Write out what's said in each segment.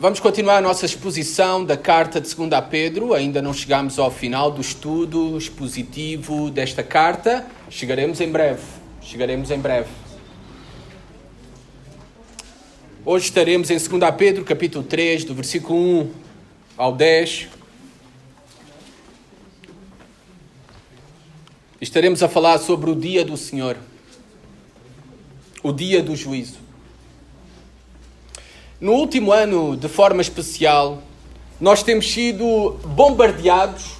Vamos continuar a nossa exposição da carta de 2 a Pedro. Ainda não chegamos ao final do estudo expositivo desta carta. Chegaremos em breve. Hoje estaremos em 2 Pedro, capítulo 3, do versículo 1 ao 10. Estaremos a falar sobre o dia do Senhor, o dia do juízo. No último ano, de forma especial, nós temos sido bombardeados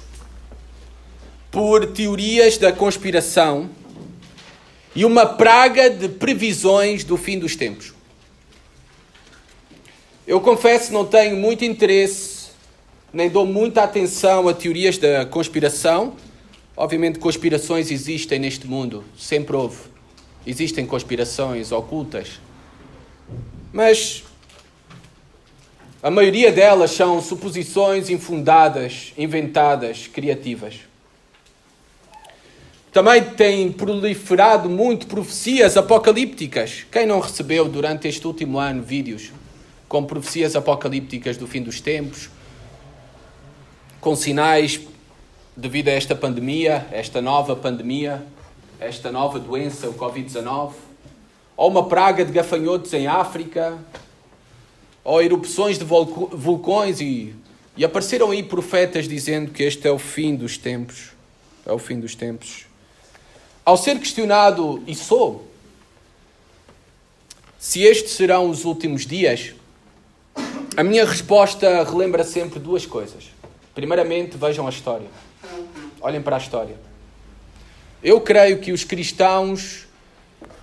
por teorias da conspiração e uma praga de previsões do fim dos tempos. Eu confesso que não tenho muito interesse, nem dou muita atenção a teorias da conspiração. Obviamente, conspirações existem neste mundo, sempre houve. Existem conspirações ocultas. Mas a maioria delas são suposições infundadas, inventadas, criativas. Também têm proliferado muito profecias apocalípticas. Quem não recebeu durante este último ano vídeos com profecias apocalípticas do fim dos tempos, com sinais devido a esta pandemia, esta nova doença, o Covid-19, ou uma praga de gafanhotos em África, ou erupções de vulcões, e apareceram aí profetas dizendo que este é o fim dos tempos. É o fim dos tempos. Ao ser questionado, se estes serão os últimos dias, a minha resposta relembra sempre duas coisas. Primeiramente, vejam a história. Olhem para a história. Eu creio que os cristãos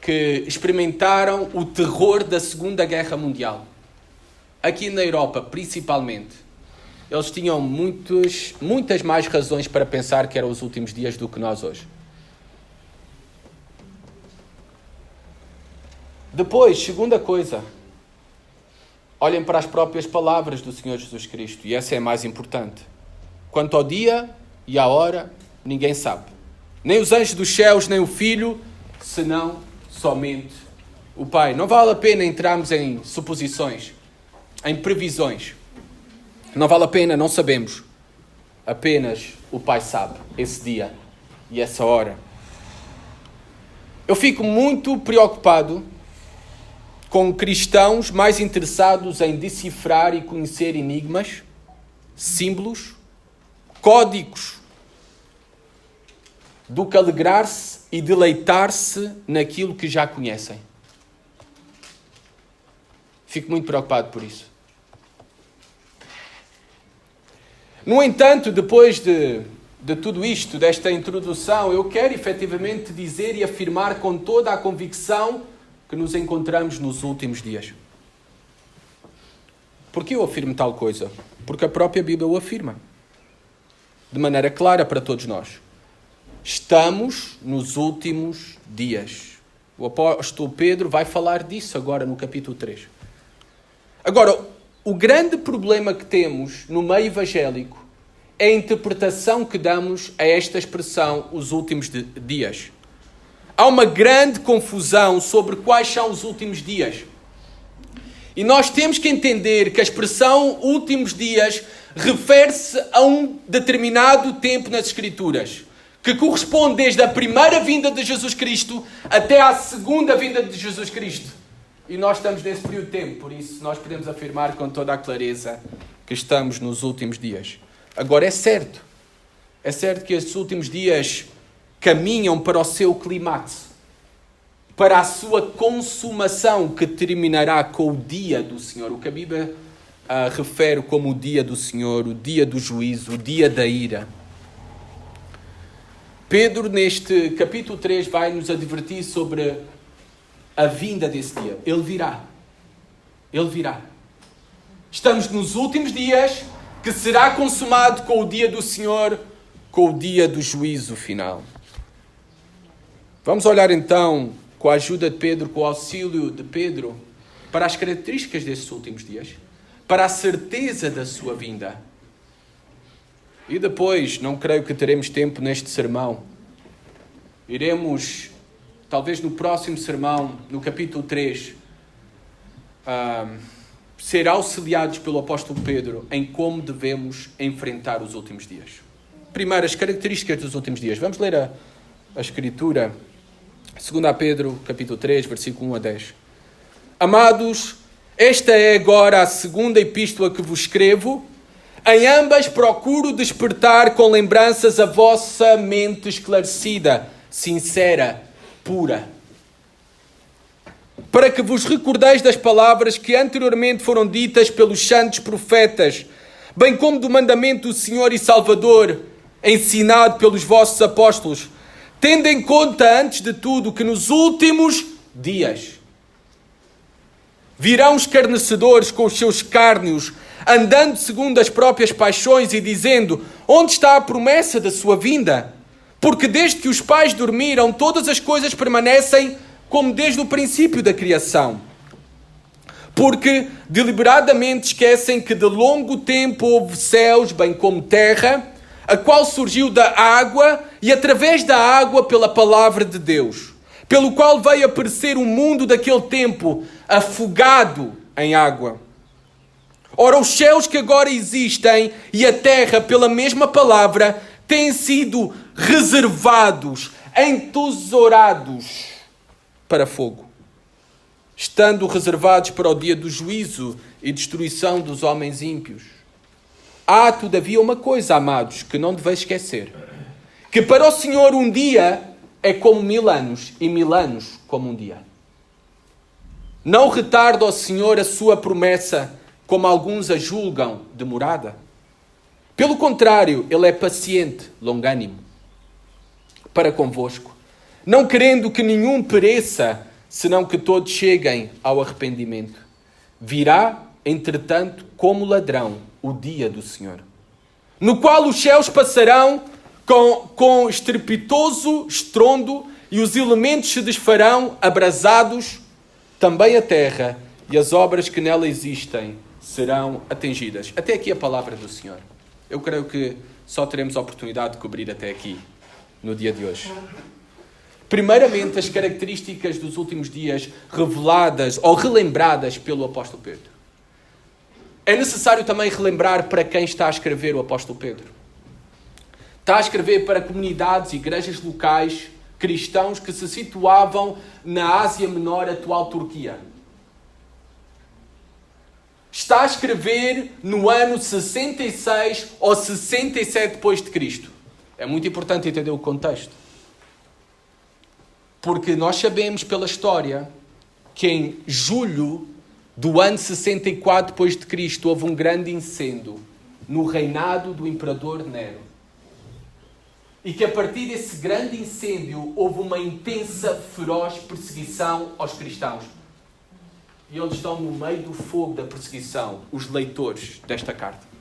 que experimentaram o terror da Segunda Guerra Mundial, aqui na Europa, principalmente, eles tinham muitas mais razões para pensar que eram os últimos dias do que nós hoje. Depois, segunda coisa, olhem para as próprias palavras do Senhor Jesus Cristo, e essa é a mais importante. Quanto ao dia e à hora, ninguém sabe. Nem os anjos dos céus, nem o Filho, senão somente o Pai. Não vale a pena entrarmos em suposições, em previsões. Não vale a pena, não sabemos. Apenas o Pai sabe esse dia e essa hora. Eu fico muito preocupado com cristãos mais interessados em decifrar e conhecer enigmas, símbolos, códigos, do que alegrar-se e deleitar-se naquilo que já conhecem. Fico muito preocupado por isso. No entanto, depois de tudo isto, desta introdução, eu quero efetivamente dizer e afirmar com toda a convicção que nos encontramos nos últimos dias. Por que eu afirmo tal coisa? Porque a própria Bíblia o afirma. De maneira clara para todos nós. Estamos nos últimos dias. O apóstolo Pedro vai falar disso agora no capítulo 3. Agora, o grande problema que temos no meio evangélico é a interpretação que damos a esta expressão, os últimos dias. Há uma grande confusão sobre quais são os últimos dias. E nós temos que entender que a expressão últimos dias refere-se a um determinado tempo nas Escrituras, que corresponde desde a primeira vinda de Jesus Cristo até à segunda vinda de Jesus Cristo. E nós estamos nesse período de tempo, por isso nós podemos afirmar com toda a clareza que estamos nos últimos dias. Agora é certo que esses últimos dias caminham para o seu clímax, para a sua consumação, que terminará com o dia do Senhor, o que a Bíblia refere como o dia do Senhor, o dia do juízo, o dia da ira. Pedro, neste capítulo 3, vai nos advertir sobre a vinda desse dia. Ele virá. Estamos nos últimos dias, que será consumado com o dia do Senhor, com o dia do juízo final. Vamos olhar então, com a ajuda de Pedro, com o auxílio de Pedro, para as características destes últimos dias, para a certeza da sua vinda. E depois, não creio que teremos tempo neste sermão. Iremos, talvez no próximo sermão, no capítulo 3, ser auxiliados pelo apóstolo Pedro em como devemos enfrentar os últimos dias. Primeiras características dos últimos dias. Vamos ler a Escritura, 2 Pedro, capítulo 3, versículo 1 a 10. Amados, esta é agora a segunda epístola que vos escrevo. Em ambas procuro despertar com lembranças a vossa mente esclarecida, sincera, pura, para que vos recordeis das palavras que anteriormente foram ditas pelos santos profetas, bem como do mandamento do Senhor e Salvador, ensinado pelos vossos apóstolos, tendo em conta, antes de tudo, que nos últimos dias virão escarnecedores com os seus escárnios, andando segundo as próprias paixões e dizendo: onde está a promessa da sua vinda? Porque desde que os pais dormiram, todas as coisas permanecem como desde o princípio da criação. Porque deliberadamente esquecem que de longo tempo houve céus, bem como terra, a qual surgiu da água e através da água pela palavra de Deus, pelo qual veio aparecer o mundo daquele tempo, afogado em água. Ora, os céus que agora existem e a terra, pela mesma palavra, têm sido reservados, entesourados para fogo, estando reservados para o dia do juízo e destruição dos homens ímpios. Há, todavia, uma coisa, amados, que não deveis esquecer, que para o Senhor um dia é como 1000 anos, e 1000 anos como um dia. Não retarda o Senhor a sua promessa, como alguns a julgam demorada. Pelo contrário, Ele é paciente, longânimo, para convosco, não querendo que nenhum pereça, senão que todos cheguem ao arrependimento. Virá, entretanto, como ladrão, o dia do Senhor, no qual os céus passarão com estrepitoso estrondo e os elementos se desfarão abrasados, também a terra e as obras que nela existem serão atingidas. Até aqui a palavra do Senhor. Eu creio que só teremos a oportunidade de cobrir até aqui, no dia de hoje. Primeiramente, as características dos últimos dias reveladas ou relembradas pelo apóstolo Pedro. É necessário também relembrar para quem está a escrever o apóstolo Pedro. Está a escrever para comunidades e igrejas locais cristãos que se situavam na Ásia Menor, atual Turquia. Está a escrever no ano 66 ou 67 depois de Cristo. É muito importante entender o contexto. Porque nós sabemos pela história que em julho do ano 64 depois de Cristo houve um grande incêndio no reinado do imperador Nero. E que a partir desse grande incêndio houve uma intensa, feroz perseguição aos cristãos. E eles estão no meio do fogo da perseguição, os leitores desta carta.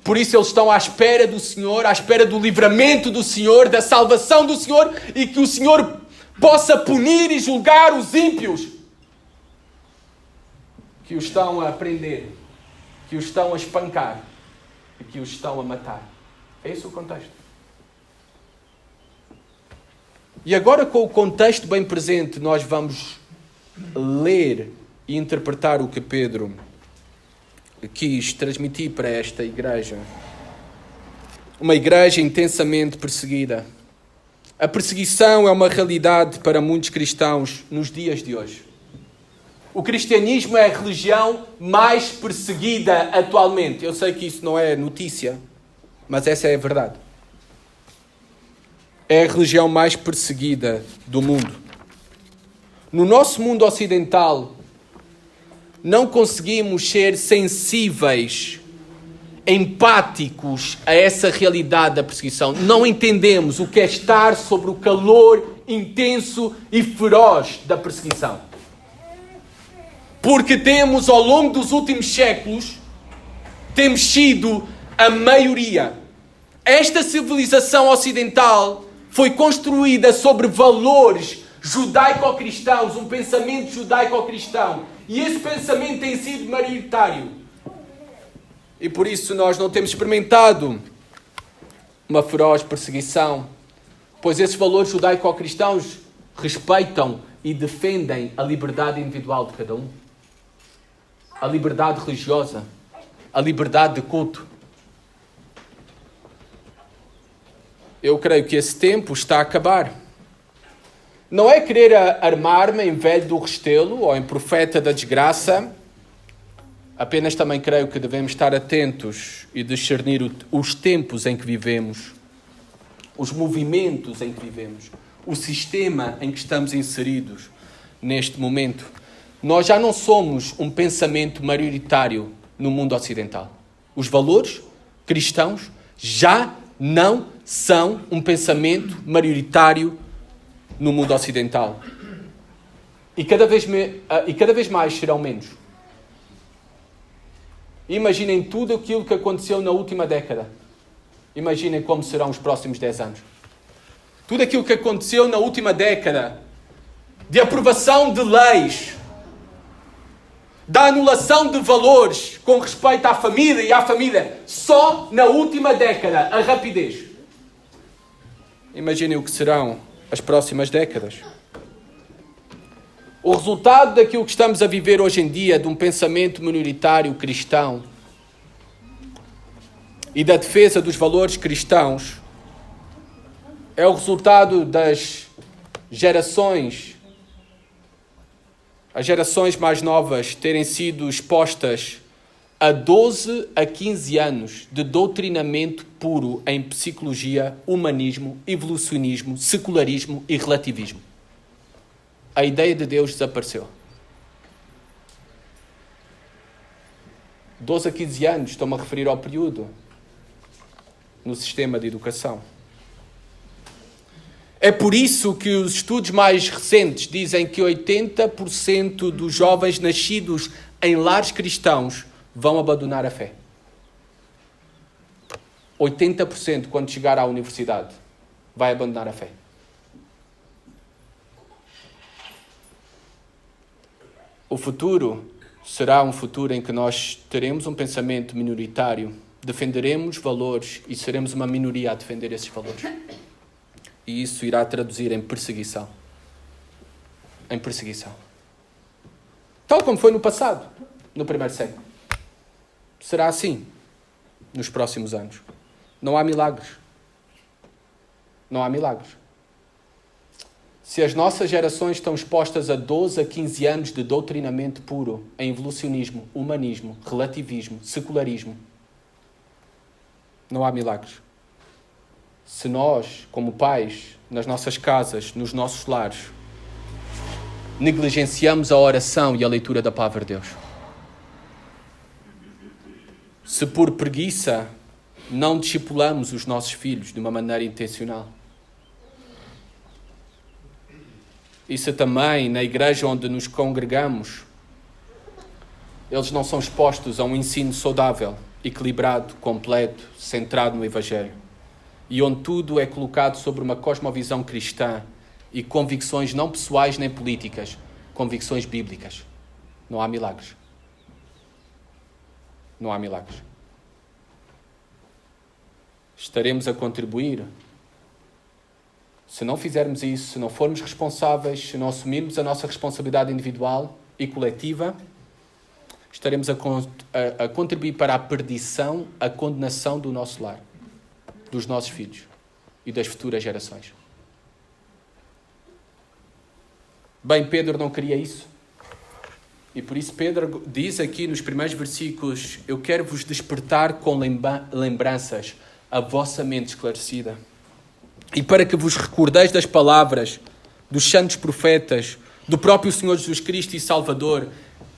Por isso eles estão à espera do Senhor, à espera do livramento do Senhor, da salvação do Senhor, e que o Senhor possa punir e julgar os ímpios que os estão a prender, que os estão a espancar e que os estão a matar. É esse o contexto. E agora, com o contexto bem presente, nós vamos ler e interpretar o que Pedro quis transmitir para esta igreja. Uma igreja intensamente perseguida. A perseguição é uma realidade para muitos cristãos nos dias de hoje. O cristianismo é a religião mais perseguida atualmente. Eu sei que isso não é notícia, mas essa é a verdade. É a religião mais perseguida do mundo. No nosso mundo ocidental, não conseguimos ser sensíveis, empáticos a essa realidade da perseguição. Não entendemos o que é estar sobre o calor intenso e feroz da perseguição. Porque temos, ao longo dos últimos séculos, temos sido a maioria. Esta civilização ocidental foi construída sobre valores judaico-cristãos, um pensamento judaico-cristão. E esse pensamento tem sido maioritário. E por isso nós não temos experimentado uma feroz perseguição, pois esses valores judaico-cristãos respeitam e defendem a liberdade individual de cada um. a liberdade religiosa, a liberdade de culto. Eu creio que esse tempo está a acabar. Não é querer armar-me em velho do Restelo ou em profeta da desgraça. Apenas também creio que devemos estar atentos e discernir os tempos em que vivemos, os movimentos em que vivemos, o sistema em que estamos inseridos neste momento. Nós já não somos um pensamento maioritário no mundo ocidental. Os valores cristãos já não são um pensamento maioritário no mundo ocidental. E cada vez mais serão menos. Imaginem tudo aquilo que aconteceu na última década. Imaginem como serão os próximos 10 anos. Tudo aquilo que aconteceu na última década, de aprovação de leis, da anulação de valores com respeito à família e à família, só na última década, a rapidez. Imaginem o que serão as próximas décadas. O resultado daquilo que estamos a viver hoje em dia, de um pensamento minoritário cristão e da defesa dos valores cristãos, é o resultado das gerações, as gerações mais novas terem sido expostas a 12 a 15 anos de doutrinamento puro em psicologia, humanismo, evolucionismo, secularismo e relativismo. A ideia de Deus desapareceu. 12 a 15 anos, estou-me a referir ao período no sistema de educação. É por isso que os estudos mais recentes dizem que 80% dos jovens nascidos em lares cristãos vão abandonar a fé. 80% quando chegar à universidade vai abandonar a fé. O futuro será um futuro em que nós teremos um pensamento minoritário, defenderemos valores e seremos uma minoria a defender esses valores. E isso irá traduzir em perseguição. Em perseguição. Tal como foi no passado, no primeiro século. Será assim nos próximos anos. Não há milagres. Não há milagres. Se as nossas gerações estão expostas a 12 a 15 anos de doutrinamento puro em evolucionismo, humanismo, relativismo, secularismo, não há milagres. Se nós, como pais, nas nossas casas, nos nossos lares, negligenciamos a oração e a leitura da palavra de Deus, se por preguiça não discipulamos os nossos filhos de uma maneira intencional, e se também na igreja onde nos congregamos eles não são expostos a um ensino saudável, equilibrado, completo, centrado no Evangelho, e onde tudo é colocado sobre uma cosmovisão cristã e convicções não pessoais nem políticas, convicções bíblicas, não há milagres. Não há milagres. Estaremos a contribuir. Se não fizermos isso, se não formos responsáveis, se não assumirmos a nossa responsabilidade individual e coletiva, estaremos a contribuir para a perdição, a condenação do nosso lar, dos nossos filhos e das futuras gerações. Bem, Pedro não queria isso. E por isso Pedro diz aqui nos primeiros versículos: eu quero vos despertar com lembranças a vossa mente esclarecida. E para que vos recordeis das palavras dos santos profetas, do próprio Senhor Jesus Cristo e Salvador,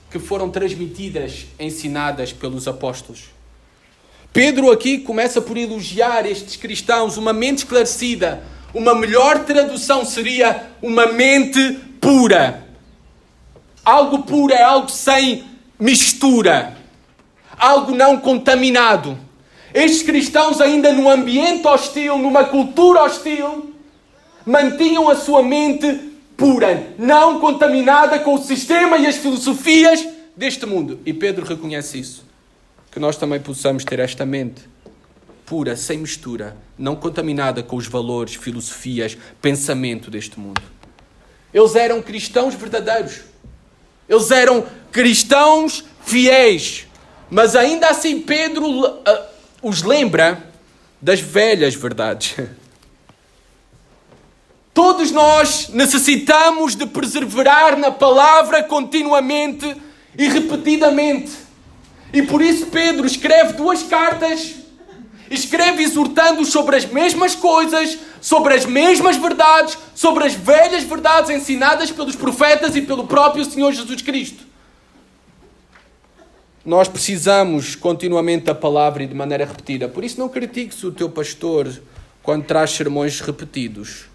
que foram transmitidas, ensinadas pelos apóstolos. Pedro aqui começa por elogiar estes cristãos, uma mente esclarecida. Uma melhor tradução seria uma mente pura. Algo puro é algo sem mistura. Algo não contaminado. Estes cristãos, ainda num ambiente hostil, numa cultura hostil, mantinham a sua mente pura, não contaminada com o sistema e as filosofias deste mundo. E Pedro reconhece isso. Que nós também possamos ter esta mente pura, sem mistura, não contaminada com os valores, filosofias, pensamento deste mundo. Eles eram cristãos verdadeiros. Eles eram cristãos fiéis. Mas ainda assim Pedro os lembra das velhas verdades. Todos nós necessitamos de perseverar na palavra continuamente e repetidamente. E por isso Pedro escreve 2 cartas. Escreve exortando sobre as mesmas coisas, sobre as mesmas verdades, sobre as velhas verdades ensinadas pelos profetas e pelo próprio Senhor Jesus Cristo. Nós precisamos continuamente da palavra e de maneira repetida. Por isso não critiques o teu pastor quando traz sermões repetidos.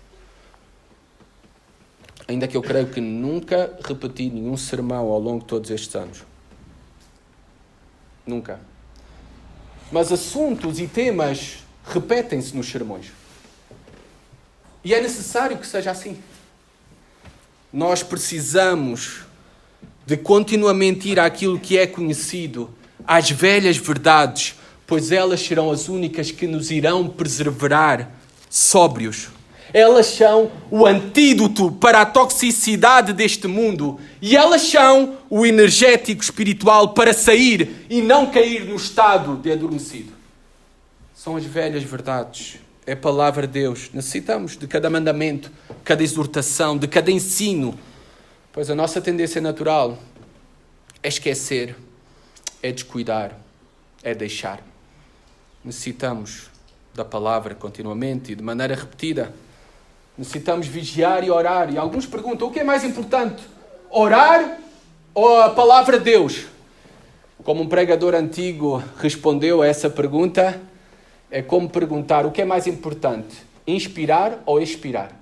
Ainda que eu creio que nunca repeti nenhum sermão ao longo de todos estes anos. Nunca. Mas assuntos e temas repetem-se nos sermões. E é necessário que seja assim. Nós precisamos de continuamente ir àquilo que é conhecido, às velhas verdades, pois elas serão as únicas que nos irão preservar sóbrios. Elas são o antídoto para a toxicidade deste mundo e elas são o energético espiritual para sair e não cair no estado de adormecido. São as velhas verdades. É a palavra de Deus. Necessitamos de cada mandamento, de cada exortação, de cada ensino. Pois a nossa tendência natural é esquecer, é descuidar, é deixar. Necessitamos da palavra continuamente e de maneira repetida. Necessitamos vigiar e orar. E alguns perguntam, o que é mais importante? Orar ou a palavra de Deus? Como um pregador antigo respondeu a essa pergunta, é como perguntar, o que é mais importante? Inspirar ou expirar?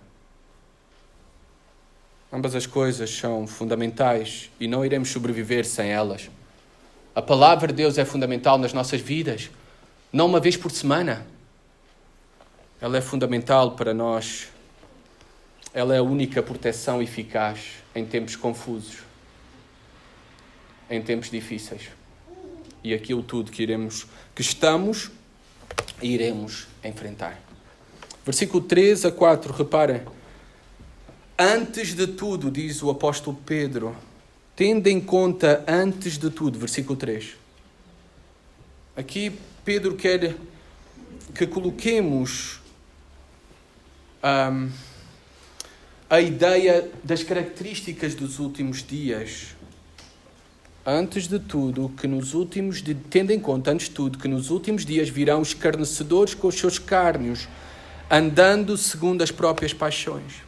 Ambas as coisas são fundamentais e não iremos sobreviver sem elas. A palavra de Deus é fundamental nas nossas vidas, não uma vez por semana. Ela é fundamental para nós. Ela é a única proteção eficaz em tempos confusos, em tempos difíceis. E aquilo tudo que estamos e iremos enfrentar. Versículo 3 a 4, reparem. Antes de tudo, diz o apóstolo Pedro, tendo em conta antes de tudo, versículo 3. Aqui Pedro quer que coloquemos a ideia das características dos últimos dias. Antes de tudo, tendo em conta, antes de tudo, que nos últimos dias virão escarnecedores com os seus escárnios, andando segundo as próprias paixões.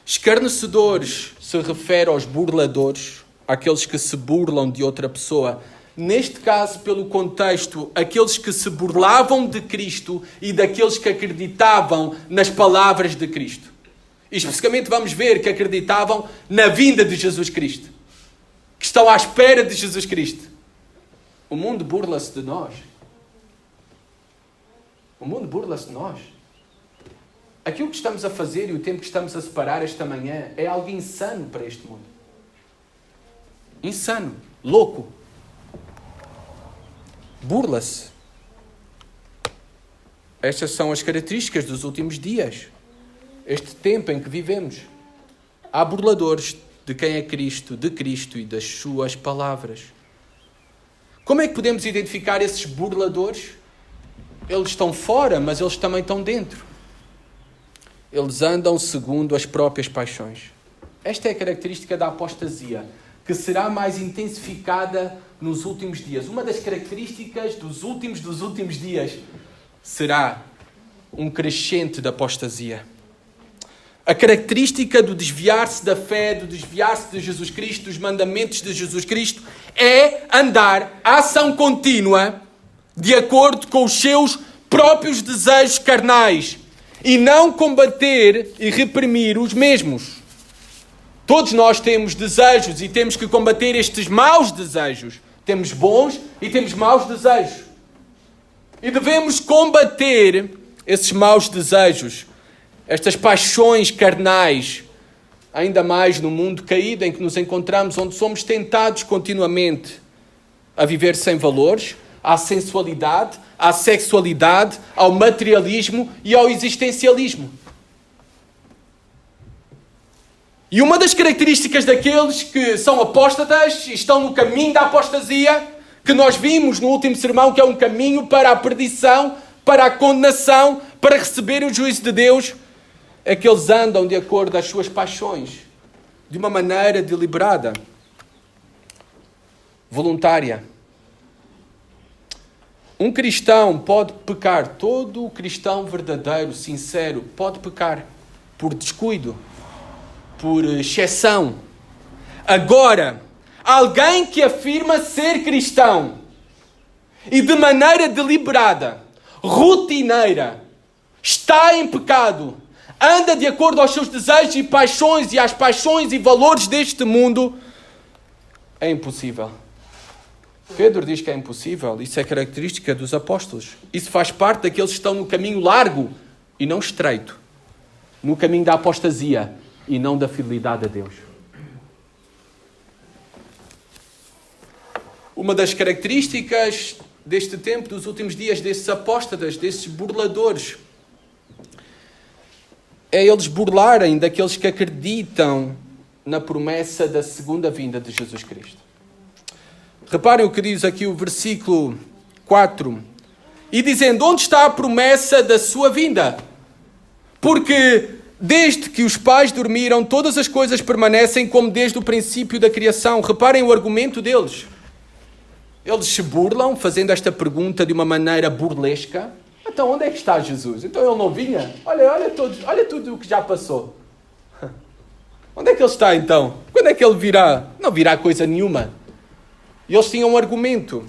Escarnecedores se refere aos burladores, àqueles que se burlam de outra pessoa. Neste caso, pelo contexto, aqueles que se burlavam de Cristo e daqueles que acreditavam nas palavras de Cristo. E especificamente vamos ver que acreditavam na vinda de Jesus Cristo. Que estão à espera de Jesus Cristo. O mundo burla-se de nós. O mundo burla-se de nós. Aquilo que estamos a fazer e o tempo que estamos a separar esta manhã é algo insano para este mundo. Insano. Louco. Burla-se. Estas são as características dos últimos dias. Este tempo em que vivemos. Há burladores de quem é Cristo, de Cristo e das suas palavras. Como é que podemos identificar esses burladores? Eles estão fora, mas eles também estão dentro. Eles andam segundo as próprias paixões. Esta é a característica da apostasia, que será mais intensificada nos últimos dias. Uma das características dos últimos dias será um crescente da apostasia. A característica do desviar-se da fé, do desviar-se de Jesus Cristo, dos mandamentos de Jesus Cristo, é andar a ação contínua de acordo com os seus próprios desejos carnais e não combater e reprimir os mesmos. Todos nós temos desejos e temos que combater estes maus desejos. Temos bons e temos maus desejos. E devemos combater esses maus desejos, estas paixões carnais, ainda mais no mundo caído em que nos encontramos, onde somos tentados continuamente a viver sem valores, à sensualidade, à sexualidade, ao materialismo e ao existencialismo. E uma das características daqueles que são apóstatas e estão no caminho da apostasia, que nós vimos no último sermão, que é um caminho para a perdição, para a condenação, para receberem o juízo de Deus, é que eles andam de acordo às suas paixões, de uma maneira deliberada, voluntária. Um cristão pode pecar, todo cristão verdadeiro, sincero, pode pecar por descuido, por exceção. Agora, alguém que afirma ser cristão e de maneira deliberada, rotineira, está em pecado, anda de acordo aos seus desejos e paixões e às paixões e valores deste mundo, é impossível. Pedro diz que é impossível. Isso é característica dos apóstolos. Isso faz parte daqueles que estão no caminho largo e não estreito. No caminho da apostasia e não da fidelidade a Deus. Uma das características deste tempo, dos últimos dias, desses apóstatas, desses burladores, é eles burlarem daqueles que acreditam na promessa da segunda vinda de Jesus Cristo. Reparem o que diz aqui o versículo 4. E dizendo, onde está a promessa da sua vinda? Porque desde que os pais dormiram, todas as coisas permanecem como desde o princípio da criação. Reparem o argumento deles. Eles se burlam, fazendo esta pergunta de uma maneira burlesca. Então, onde é que está Jesus? Então ele não vinha? Olha tudo o que já passou. Onde é que ele está então? Quando é que ele virá? Não virá coisa nenhuma. E eles tinham um argumento.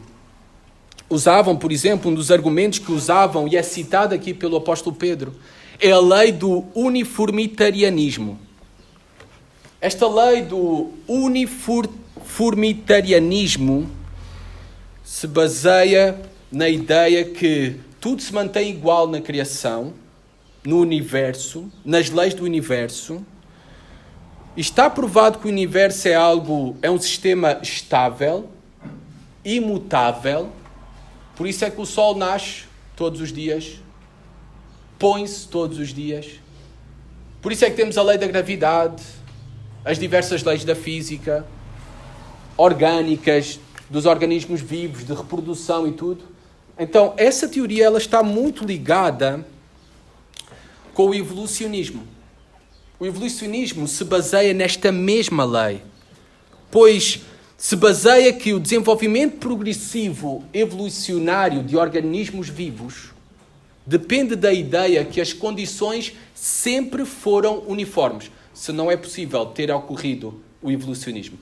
Usavam, por exemplo, um dos argumentos que usavam, e é citado aqui pelo apóstolo Pedro, é a lei do uniformitarianismo. Esta lei do uniformitarianismo se baseia na ideia que tudo se mantém igual na criação, no universo, nas leis do universo. E está provado que o universo é um sistema estável, imutável. Por isso é que o Sol nasce todos os dias, põe-se todos os dias. Por isso é que temos a lei da gravidade, as diversas leis da física, orgânicas, dos organismos vivos, de reprodução e tudo. Então, essa teoria ela está muito ligada com o evolucionismo. O evolucionismo se baseia nesta mesma lei, pois se baseia que o desenvolvimento progressivo evolucionário de organismos vivos depende da ideia que as condições sempre foram uniformes. Se não é possível ter ocorrido o evolucionismo.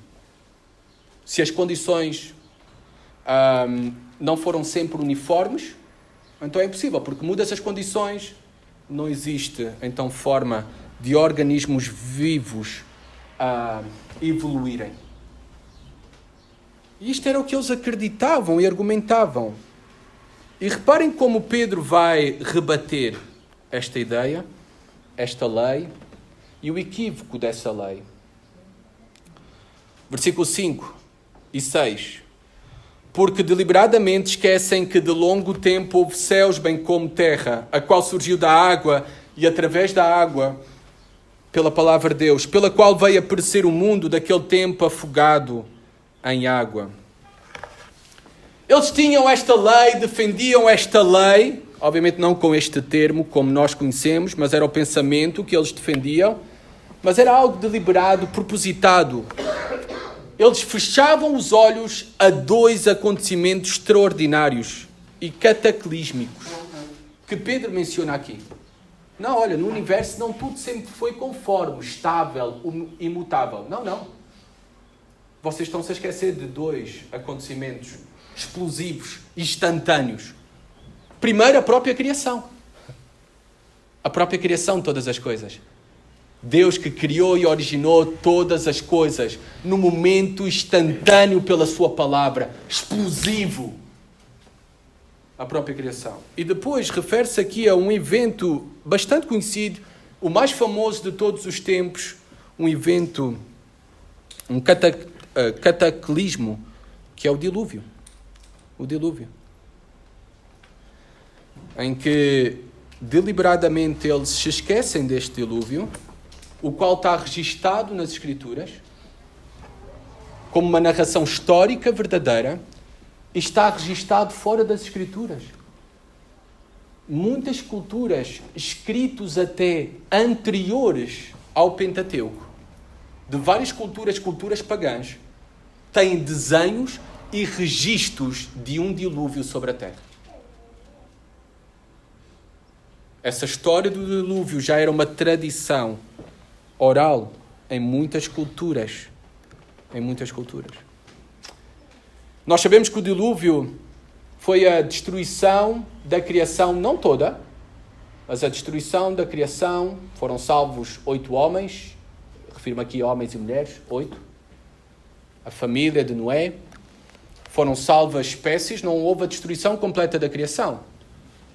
Se as condições não foram sempre uniformes, então é impossível, porque muda-se as condições, não existe então forma de organismos vivos evoluírem. E isto era o que eles acreditavam e argumentavam. E reparem como Pedro vai rebater esta ideia, esta lei e o equívoco dessa lei. Versículo 5 e 6. Porque deliberadamente esquecem que de longo tempo houve céus bem como terra, a qual surgiu da água e através da água, pela palavra de Deus, pela qual veio a perecer o mundo daquele tempo afogado em água. Eles tinham esta lei, defendiam esta lei, obviamente não com este termo, como nós conhecemos, mas era o pensamento que eles defendiam, mas era algo deliberado, propositado. Eles fechavam os olhos a dois acontecimentos extraordinários e cataclísmicos que Pedro menciona aqui. Não, olha, no universo não tudo sempre foi conforme, estável, imutável. Não. Vocês estão-se a esquecer de dois acontecimentos explosivos, instantâneos. Primeiro, a própria criação. A própria criação de todas as coisas. Deus que criou e originou todas as coisas no momento instantâneo pela sua palavra, explosivo. A própria criação. E depois refere-se aqui a um evento bastante conhecido, o mais famoso de todos os tempos, um evento, um cataclismo, que é o dilúvio. O dilúvio. Em que deliberadamente eles se esquecem deste dilúvio o qual está registado nas Escrituras, como uma narração histórica verdadeira, e está registado fora das Escrituras. Muitas culturas, escritos até anteriores ao Pentateuco, de várias culturas pagãs, têm desenhos e registros de um dilúvio sobre a terra. Essa história do dilúvio já era uma tradição oral em muitas culturas. Em muitas culturas. Nós sabemos que o dilúvio foi a destruição da criação, não toda, mas a destruição da criação. Foram salvos 8 homens, refiro-me aqui a homens e mulheres, 8. A família de Noé. Foram salvas espécies, não houve a destruição completa da criação.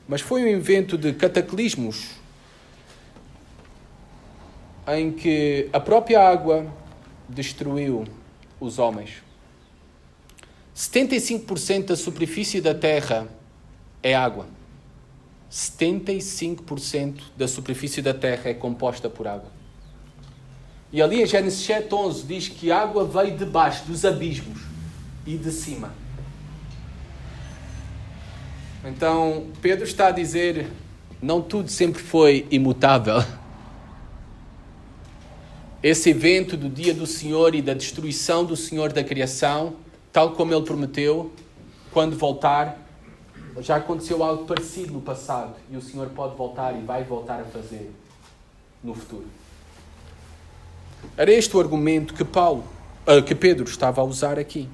Mas foi um evento de cataclismos em que a própria água destruiu os homens. 75% da superfície da terra é água. 75% da superfície da terra é composta por água. E ali em Gênesis 7:11 diz que a água veio de baixo, dos abismos, e de cima. Então, Pedro está a dizer, não tudo sempre foi imutável. Esse evento do dia do Senhor e da destruição do Senhor da criação, tal como Ele prometeu, quando voltar, já aconteceu algo parecido no passado e o Senhor pode voltar e vai voltar a fazer no futuro. Era este o argumento que Pedro estava a usar aqui.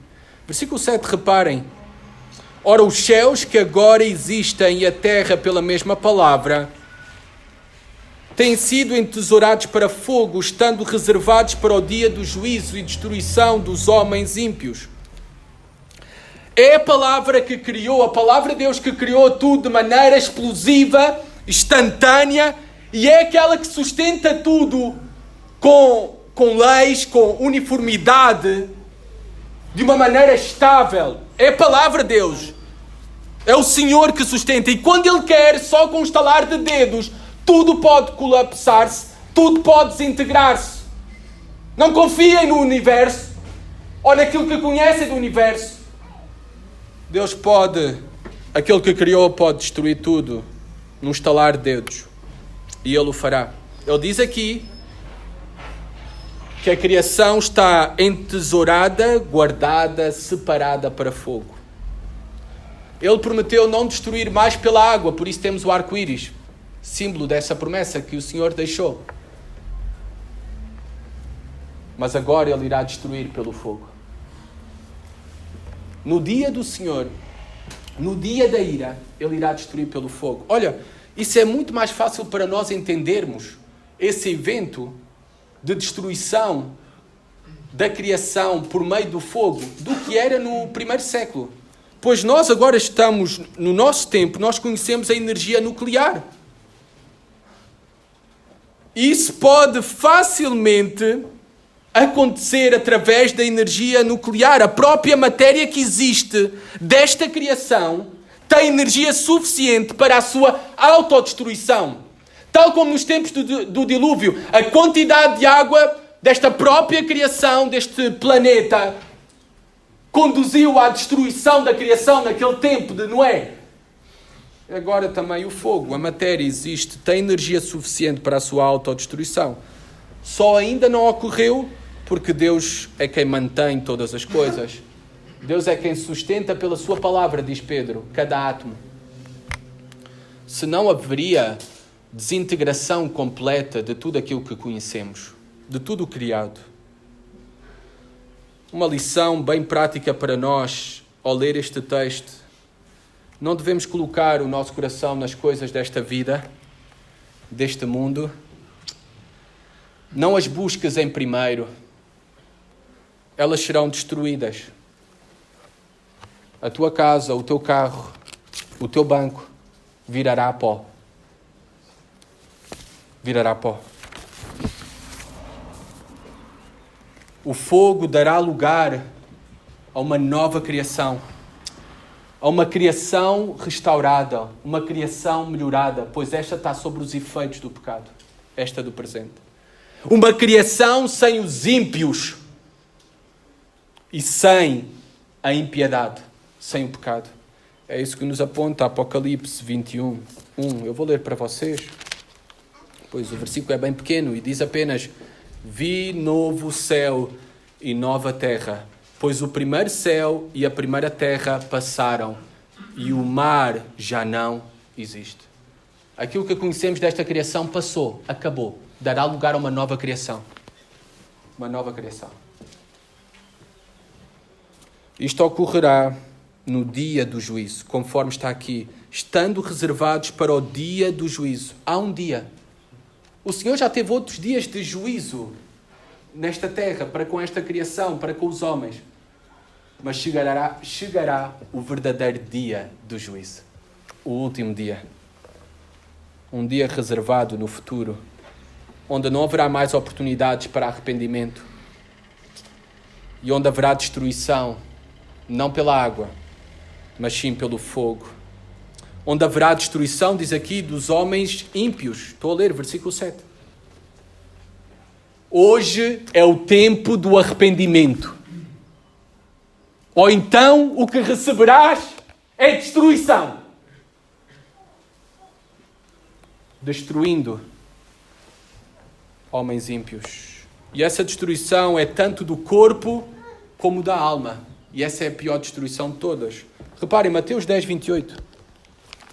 Versículo 7, reparem. Ora, os céus que agora existem e a terra pela mesma palavra têm sido entesourados para fogo, estando reservados para o dia do juízo e destruição dos homens ímpios. É a palavra que criou, a palavra de Deus que criou tudo de maneira explosiva, instantânea, e é aquela que sustenta tudo com leis, com uniformidade, de uma maneira estável. É a palavra de Deus. É o Senhor que sustenta. E quando Ele quer, só com um estalar de dedos, tudo pode colapsar-se, tudo pode desintegrar-se. Não confiem no universo, ou naquilo que conhecem do universo. Deus pode, aquele que criou, pode destruir tudo num estalar de dedos. E Ele o fará. Ele diz aqui que a criação está entesourada, guardada, separada para fogo. Ele prometeu não destruir mais pela água, por isso temos o arco-íris, símbolo dessa promessa que o Senhor deixou. Mas agora Ele irá destruir pelo fogo. No dia do Senhor, no dia da ira, Ele irá destruir pelo fogo. Olha, isso é muito mais fácil para nós entendermos esse evento de destruição da criação por meio do fogo do que era no primeiro século. Pois nós agora estamos, no nosso tempo, nós conhecemos a energia nuclear. Isso pode facilmente acontecer através da energia nuclear. A própria matéria que existe desta criação tem energia suficiente para a sua autodestruição. Tal como nos tempos do dilúvio, a quantidade de água desta própria criação, deste planeta, conduziu à destruição da criação naquele tempo de Noé. Agora também o fogo, a matéria existe, tem energia suficiente para a sua autodestruição. Só ainda não ocorreu porque Deus é quem mantém todas as coisas. Deus é quem sustenta pela sua palavra, diz Pedro, cada átomo. Senão haveria desintegração completa de tudo aquilo que conhecemos, de tudo o criado. Uma lição bem prática para nós ao ler este texto: não devemos colocar o nosso coração nas coisas desta vida, deste mundo. Não as busques em primeiro, elas serão destruídas. A tua casa, o teu carro, o teu banco virará pó. Virará pó. O fogo dará lugar a uma nova criação, a uma criação restaurada, uma criação melhorada, pois esta está sobre os efeitos do pecado, esta do presente. Uma criação sem os ímpios e sem a impiedade, sem o pecado. É isso que nos aponta Apocalipse 21, 1. Eu vou ler para vocês, pois o versículo é bem pequeno e diz apenas: vi novo céu e nova terra, pois o primeiro céu e a primeira terra passaram e o mar já não existe. Aquilo que conhecemos desta criação passou, acabou. Dará lugar a uma nova criação. Uma nova criação. Isto ocorrerá no dia do juízo, conforme está aqui, estando reservados para o dia do juízo. Há um dia. O Senhor já teve outros dias de juízo nesta terra, para com esta criação, para com os homens. Mas chegará o verdadeiro dia do juízo. O último dia. Um dia reservado no futuro, onde não haverá mais oportunidades para arrependimento e onde haverá destruição, não pela água, mas sim pelo fogo. Onde haverá destruição, diz aqui, dos homens ímpios. Estou a ler, versículo 7. Hoje é o tempo do arrependimento. Ou então o que receberás é destruição. Destruindo homens ímpios. E essa destruição é tanto do corpo como da alma. E essa é a pior destruição de todas. Reparem, Mateus 10, 28.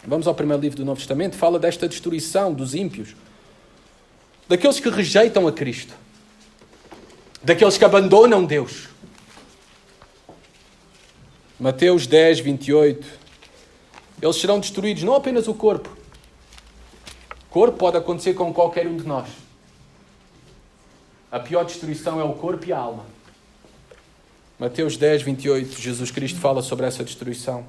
Vamos ao primeiro livro do Novo Testamento. Fala desta destruição dos ímpios. Daqueles que rejeitam a Cristo. Daqueles que abandonam Deus. Mateus 10, 28. Eles serão destruídos, não apenas o corpo. O corpo pode acontecer com qualquer um de nós. A pior destruição é o corpo e a alma. Mateus 10, 28, Jesus Cristo fala sobre essa destruição.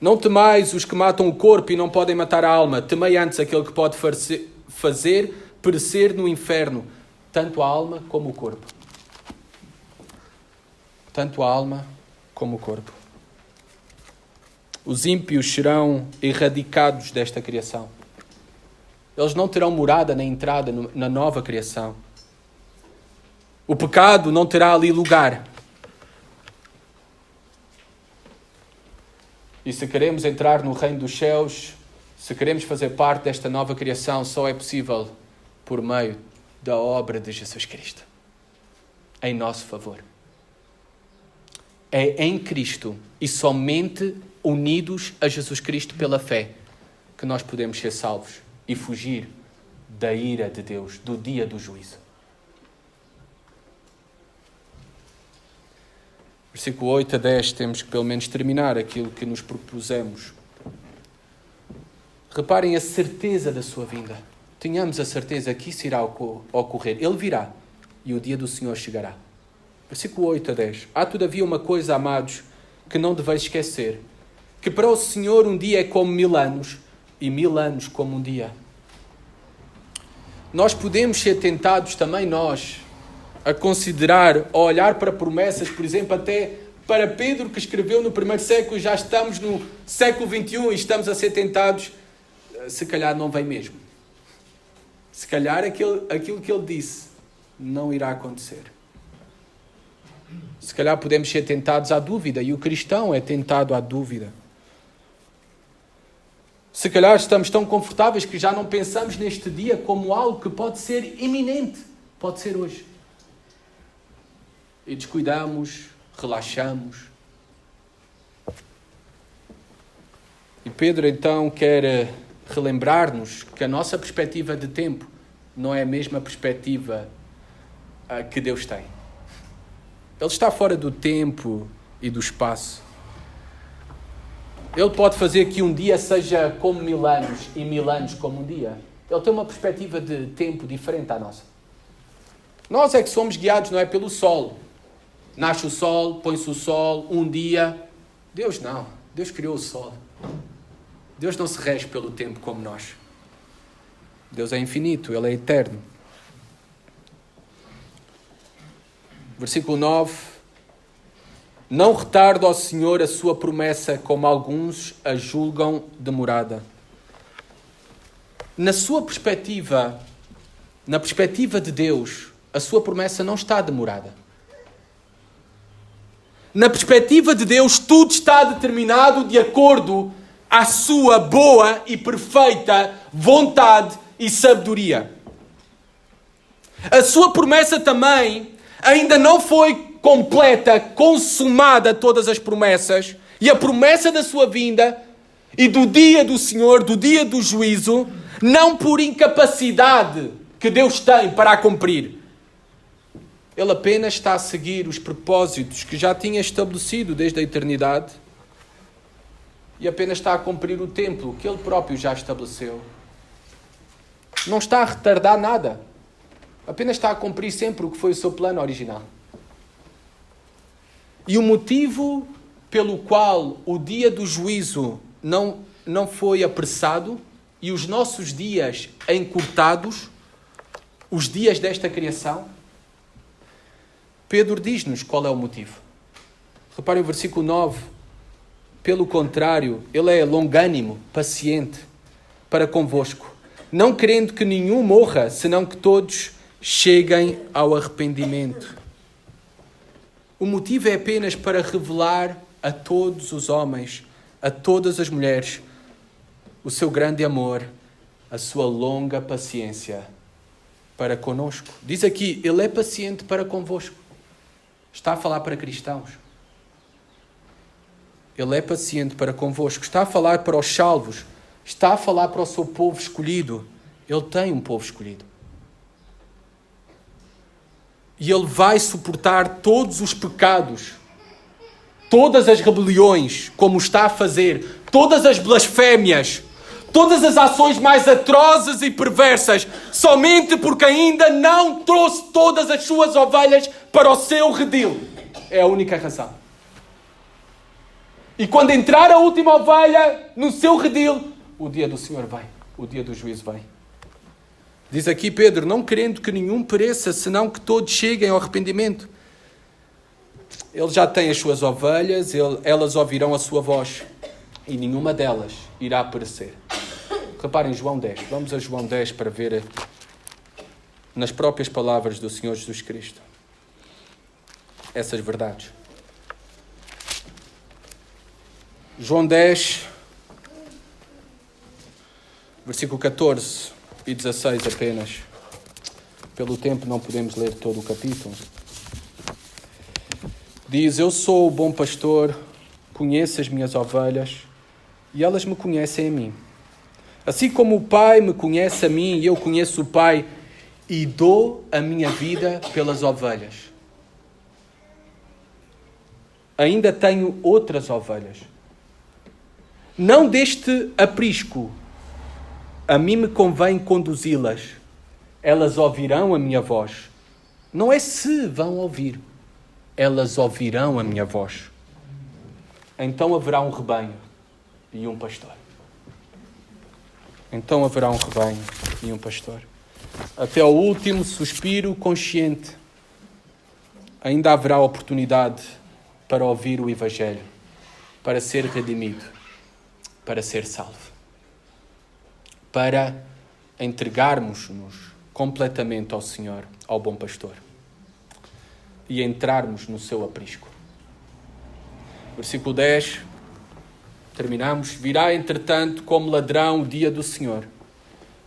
Não temais os que matam o corpo e não podem matar a alma. Temei antes aquele que pode fazer perecer no inferno, tanto a alma como o corpo. Tanto a alma como o corpo. Os ímpios serão erradicados desta criação. Eles não terão morada nem entrada na nova criação. O pecado não terá ali lugar. E se queremos entrar no reino dos céus, se queremos fazer parte desta nova criação, só é possível por meio da obra de Jesus Cristo. Em nosso favor. É em Cristo e somente unidos a Jesus Cristo pela fé que nós podemos ser salvos e fugir da ira de Deus, do dia do juízo. Versículo 8 a 10, temos que pelo menos terminar aquilo que nos propusemos. Reparem a certeza da sua vinda. Tenhamos a certeza que isso irá ocorrer. Ele virá e o dia do Senhor chegará. Versículo 8 a 10. Há todavia uma coisa, amados, que não deveis esquecer. Que para o Senhor um dia é como 1000 anos e 1000 anos como um dia. Nós podemos ser tentados também, nós, a considerar, a olhar para promessas, por exemplo, até para Pedro, que escreveu no primeiro século, já estamos no século 21 e estamos a ser tentados, se calhar não vem mesmo. Se calhar aquilo que ele disse não irá acontecer. Se calhar podemos ser tentados à dúvida, e o cristão é tentado à dúvida. Se calhar estamos tão confortáveis que já não pensamos neste dia como algo que pode ser iminente, pode ser hoje. E descuidamos, relaxamos. E Pedro então quer relembrar-nos que a nossa perspectiva de tempo não é a mesma perspectiva que Deus tem. Ele está fora do tempo e do espaço. Ele pode fazer que um dia seja como 1000 anos e 1000 anos como um dia. Ele tem uma perspectiva de tempo diferente à nossa. Nós é que somos guiados, não é, pelo sol. Nasce o sol, põe-se o sol, um dia. Deus não. Deus criou o sol. Deus não se rege pelo tempo como nós. Deus é infinito, Ele é eterno. Versículo 9. Não retarde ao Senhor a sua promessa, como alguns a julgam demorada. Na sua perspectiva, Na perspectiva de Deus, a sua promessa não está demorada. Na perspectiva de Deus, tudo está determinado de acordo à sua boa e perfeita vontade e sabedoria. A sua promessa também ainda não foi completa, consumada todas as promessas, e a promessa da sua vinda e do dia do Senhor, do dia do juízo, não por incapacidade que Deus tem para a cumprir. Ele apenas está a seguir os propósitos que já tinha estabelecido desde a eternidade e apenas está a cumprir o tempo que Ele próprio já estabeleceu. Não está a retardar nada. Apenas está a cumprir sempre o que foi o seu plano original. E o motivo pelo qual o dia do juízo não foi apressado e os nossos dias encurtados, os dias desta criação, Pedro diz-nos qual é o motivo. Reparem o versículo 9. Pelo contrário, ele é longânimo, paciente para convosco, não querendo que nenhum morra, senão que todos cheguem ao arrependimento. O motivo é apenas para revelar a todos os homens, a todas as mulheres, o seu grande amor, a sua longa paciência para conosco. Diz aqui, ele é paciente para convosco. Está a falar para cristãos. Ele é paciente para convosco. Está a falar para os salvos. Está a falar para o seu povo escolhido. Ele tem um povo escolhido. E ele vai suportar todos os pecados, todas as rebeliões, como está a fazer, todas as blasfémias, todas as ações mais atrozes e perversas, somente porque ainda não trouxe todas as suas ovelhas para o seu redil. É a única razão. E quando entrar a última ovelha no seu redil, o dia do Senhor vem, o dia do juízo vem. Diz aqui Pedro, não querendo que nenhum pereça, senão que todos cheguem ao arrependimento. Ele já tem as suas ovelhas, elas ouvirão a sua voz, e nenhuma delas irá perecer. Reparem, João 10. Vamos a João 10 para ver nas próprias palavras do Senhor Jesus Cristo essas verdades. João 10, versículo 14 e 16 apenas. Pelo tempo não podemos ler todo o capítulo. Diz, eu sou o bom pastor, conheço as minhas ovelhas e elas me conhecem a mim. Assim como o Pai me conhece a mim e eu conheço o Pai e dou a minha vida pelas ovelhas. Ainda tenho outras ovelhas. Não deste aprisco. A mim me convém conduzi-las. Elas ouvirão a minha voz. Não é se vão ouvir. Elas ouvirão a minha voz. Então haverá um rebanho e um pastor. Então haverá um rebanho e um pastor. Até ao último suspiro consciente, ainda haverá oportunidade para ouvir o Evangelho, para ser redimido, para ser salvo, para entregarmos-nos completamente ao Senhor, ao bom pastor, e entrarmos no seu aprisco. Versículo 10, terminamos. Virá, entretanto, como ladrão o dia do Senhor,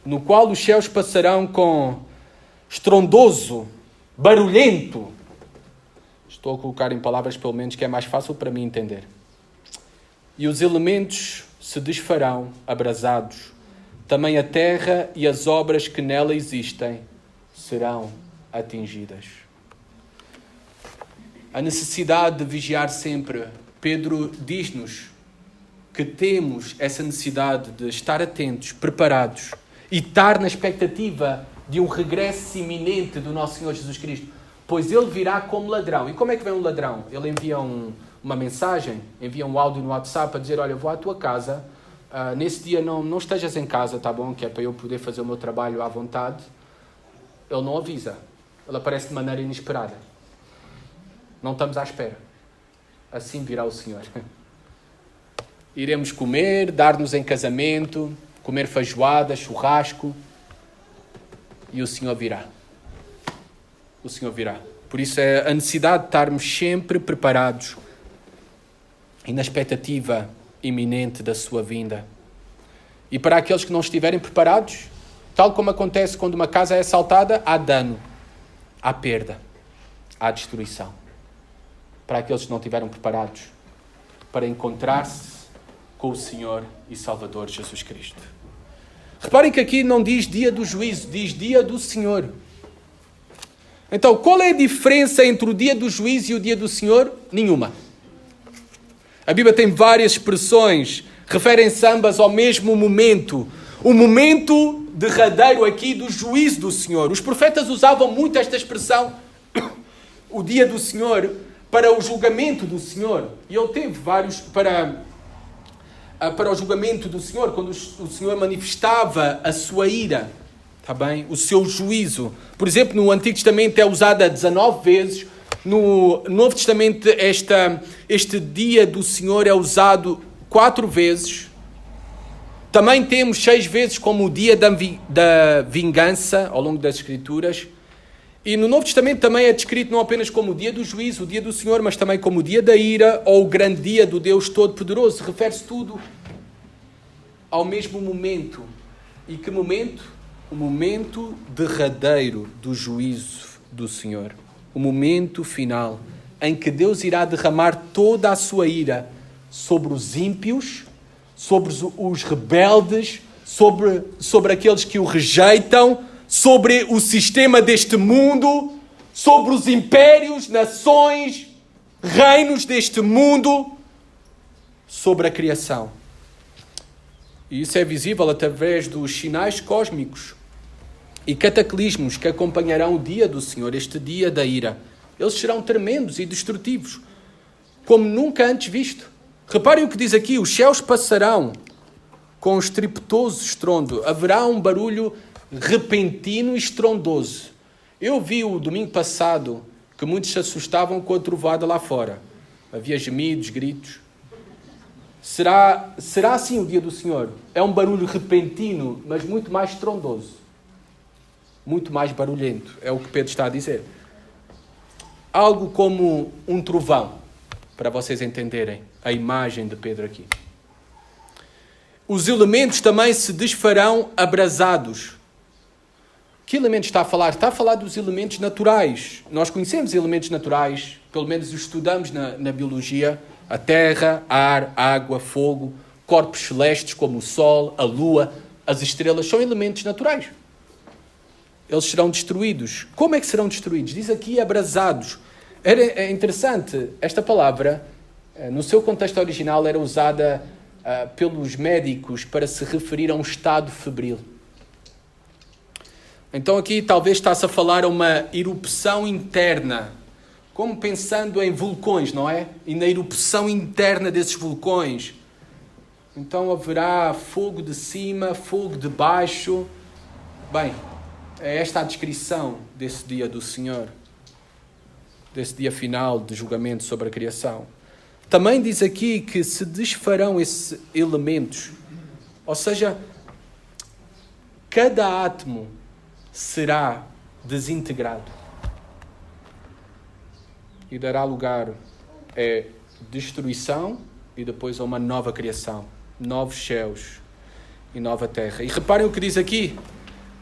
no qual os céus passarão com estrondoso, barulhento. Estou a colocar em palavras, pelo menos, que é mais fácil para mim entender. E os elementos se desfarão, abrasados. Também a terra e as obras que nela existem serão atingidas. A necessidade de vigiar sempre. Pedro diz-nos que temos essa necessidade de estar atentos, preparados e estar na expectativa de um regresso iminente do nosso Senhor Jesus Cristo. Pois ele virá como ladrão. E como é que vem um ladrão? Ele envia uma mensagem, envia um áudio no WhatsApp a dizer, olha, vou à tua casa, nesse dia não estejas em casa, tá bom? Que é para eu poder fazer o meu trabalho à vontade. Ele não avisa. Ele aparece de maneira inesperada. Não estamos à espera. Assim virá o Senhor. Iremos comer, dar-nos em casamento, comer feijoada, churrasco. e o Senhor virá. O Senhor virá. Por isso é a necessidade de estarmos sempre preparados e na expectativa iminente da sua vinda. E para aqueles que não estiverem preparados, tal como acontece quando uma casa é assaltada, há dano, há perda, há destruição. Para aqueles que não estiveram preparados para encontrar-se com o Senhor e Salvador Jesus Cristo. Reparem que aqui não diz dia do juízo, diz dia do Senhor. Então, qual é a diferença entre o dia do juízo e o dia do Senhor? Nenhuma. A Bíblia tem várias expressões, referem-se ambas ao mesmo momento. O momento derradeiro aqui do juízo do Senhor. Os profetas usavam muito esta expressão, o dia do Senhor, para o julgamento do Senhor. E ele teve vários para o julgamento do Senhor, quando o Senhor manifestava a sua ira, está bem? O seu juízo. Por exemplo, no Antigo Testamento é usada 19 vezes, no Novo Testamento este dia do Senhor é usado 4 vezes. Também temos 6 vezes como o dia da vingança ao longo das Escrituras. E no Novo Testamento também é descrito não apenas como o dia do juízo, o dia do Senhor, mas também como o dia da ira ou o grande dia do Deus Todo-Poderoso. Refere-se tudo ao mesmo momento. E que momento? O momento derradeiro do juízo do Senhor. O momento final em que Deus irá derramar toda a sua ira sobre os ímpios, sobre os rebeldes, sobre aqueles que o rejeitam, sobre o sistema deste mundo, sobre os impérios, nações, reinos deste mundo, sobre a criação. E isso é visível através dos sinais cósmicos e cataclismos que acompanharão o dia do Senhor, este dia da ira. Eles serão tremendos e destrutivos, como nunca antes visto. Reparem o que diz aqui, os céus passarão com estrepitoso estrondo, haverá um barulho repentino e estrondoso. Eu vi o domingo passado que muitos se assustavam com a trovada lá fora. Havia gemidos, gritos. Será assim o dia do Senhor? É um barulho repentino, mas muito mais estrondoso. Muito mais barulhento. É o que Pedro está a dizer. Algo como um trovão, para vocês entenderem a imagem de Pedro aqui. Os elementos também se desfarão abrasados. Que elementos está a falar? Está a falar dos elementos naturais. Nós conhecemos elementos naturais, pelo menos os estudamos na biologia. A terra, ar, água, fogo, corpos celestes como o sol, a lua, as estrelas, são elementos naturais. Eles serão destruídos. Como é que serão destruídos? Diz aqui abrasados. É interessante, esta palavra, no seu contexto original, era usada pelos médicos para se referir a um estado febril. Então aqui talvez está-se a falar a uma erupção interna, como pensando em vulcões, não é? E na erupção interna desses vulcões. Então haverá fogo de cima, fogo de baixo. Bem, é esta a descrição desse dia do Senhor, desse dia final de julgamento sobre a criação. Também diz aqui que se desfarão esses elementos, ou seja, cada átomo será desintegrado e dará lugar a destruição e depois a uma nova criação, novos céus e nova terra. E reparem o que diz aqui,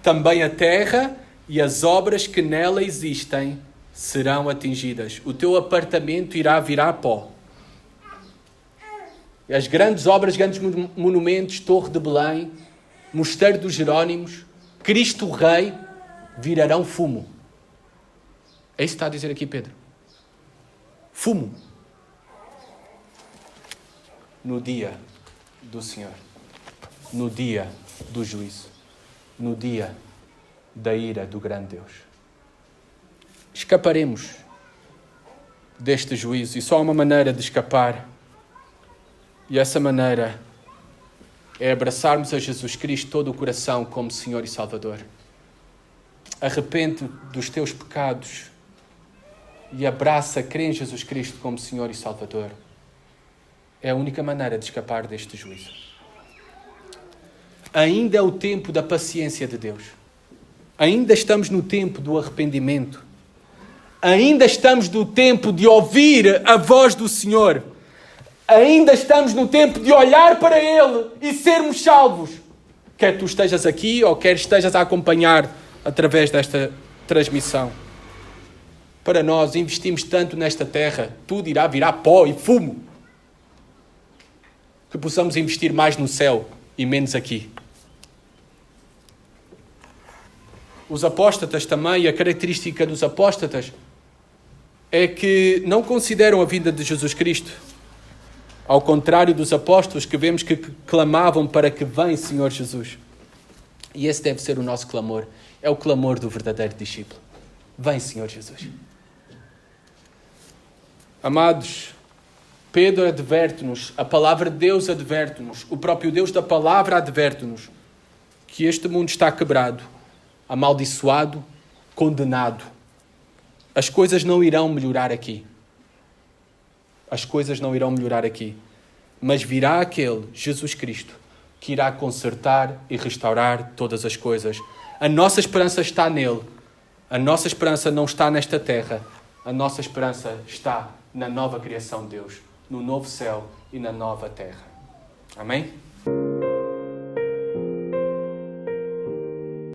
também a terra e as obras que nela existem serão atingidas. O teu apartamento irá virar pó. E as grandes obras, grandes monumentos, Torre de Belém, Mosteiro dos Jerónimos, Cristo Rei, virarão fumo. É isso que está a dizer aqui Pedro. Fumo. No dia do Senhor. No dia do juízo. No dia da ira do grande Deus. Escaparemos deste juízo. E só há uma maneira de escapar. E essa maneira é abraçarmos a Jesus Cristo todo o coração como Senhor e Salvador. Arrepende dos teus pecados e abraça, crê em Jesus Cristo como Senhor e Salvador. É a única maneira de escapar deste juízo. Ainda é o tempo da paciência de Deus. Ainda estamos no tempo do arrependimento. Ainda estamos no tempo de ouvir a voz do Senhor. Ainda estamos no tempo de olhar para Ele e sermos salvos. Quer tu estejas aqui ou quer estejas a acompanhar através desta transmissão. Para nós, investimos tanto nesta terra, tudo irá virar pó e fumo. Que possamos investir mais no céu e menos aqui. Os apóstatas também, a característica dos apóstatas é que não consideram a vinda de Jesus Cristo. Ao contrário dos apóstolos que vemos que clamavam para que venha Senhor Jesus. E esse deve ser o nosso clamor. É o clamor do verdadeiro discípulo. Vem Senhor Jesus. Amados, Pedro adverte-nos, a palavra de Deus adverte-nos, o próprio Deus da palavra adverte-nos que este mundo está quebrado, amaldiçoado, condenado. As coisas não irão melhorar aqui. As coisas não irão melhorar aqui. Mas virá aquele, Jesus Cristo, que irá consertar e restaurar todas as coisas. A nossa esperança está nele. A nossa esperança não está nesta terra. A nossa esperança está na nova criação de Deus, no novo céu e na nova terra. Amém?